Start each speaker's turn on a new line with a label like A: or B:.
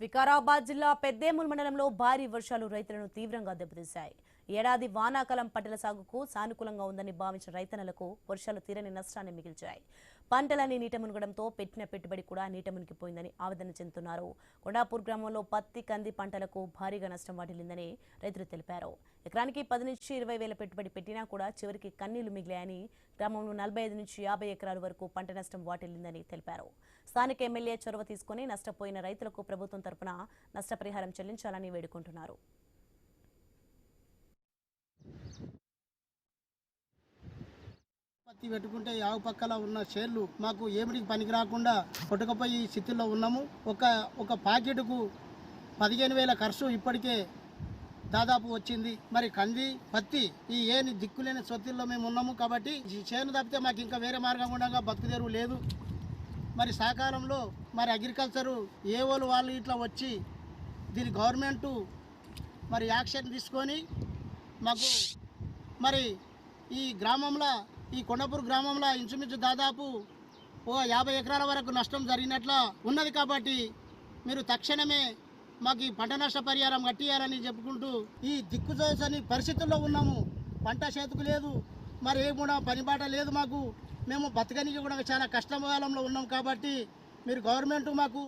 A: వికారాబాద్ జిల్లా పెద్దేముల్ మండలంలో భారీ వర్షాలు రైతులను తీవ్రంగా దెబ్బతీశాయి. ఏడాది వానాకాలం పంటల సాగుకు సానుకూలంగా ఉందని భావించిన రైతన్నలకు వర్షాలు తీరని నష్టాన్ని మిగిల్చాయి. పంటలన్నీ నీట మునగడంతో పెట్టిన పెట్టుబడి కూడా నీట మునిగిపోయిందని ఆవేదన చెందుతున్నారు. కొండాపూర్ గ్రామంలో పత్తి, కంది పంటలకు భారీగా నష్టం వాటిల్లిందని రైతులు తెలిపారు. ఎకరానికి 10 నుంచి 20 వేల పెట్టుబడి పెట్టినా కూడా చివరికి కన్నీళ్లు మిగిలాయని, గ్రామంలో 45 నుంచి 50 ఎకరాల వరకు పంట నష్టం వాటిల్లిందని తెలిపారు. స్థానిక ఎమ్మెల్యే చొరవ తీసుకుని నష్టపోయిన రైతులకు ప్రభుత్వం తరపున నష్టపరిహారం చెల్లించాలని వేడుకుంటున్నారు.
B: పత్తి పెట్టుకుంటే యావ పక్కల ఉన్న షేర్లు మాకు ఏమిటికి పనికి రాకుండా కొట్టుకపోయి స్థితిలో ఉన్నాము. ఒక ప్యాకెట్కు 15,000 ఖర్చు ఇప్పటికే దాదాపు వచ్చింది. మరి కంది, పత్తి ఈ ఏని దిక్కులేని స్వత్తుల్లో మేము ఉన్నాము. కాబట్టి చేను తప్పితే మాకు ఇంకా వేరే మార్గం ఉండగా బతుకుదెరువు లేదు. మరి సహకారంలో మరి అగ్రికల్చరు ఏవోలు వాళ్ళు ఇట్లా వచ్చి దీని గవర్నమెంటు మరి యాక్షన్ తీసుకొని మాకు మరి ఈ గ్రామంలో, ఈ కొండాపూర్ గ్రామంలో ఇంచుమించు దాదాపు 50 ఎకరాల వరకు నష్టం జరిగినట్లా ఉన్నది. కాబట్టి మీరు తక్షణమే మాకు ఈ పంట నష్ట పరిహారం కట్టియాలని చెప్పుకుంటూ ఈ దిక్కుజోసని పరిస్థితుల్లో ఉన్నాము. పంట చేతుకు లేదు, మరి ఏ కూడా పనిబాట లేదు. మాకు మేము బతకనికి కూడా చాలా కష్టకాలంలో ఉన్నాం. కాబట్టి మీరు గవర్నమెంట్ మాకు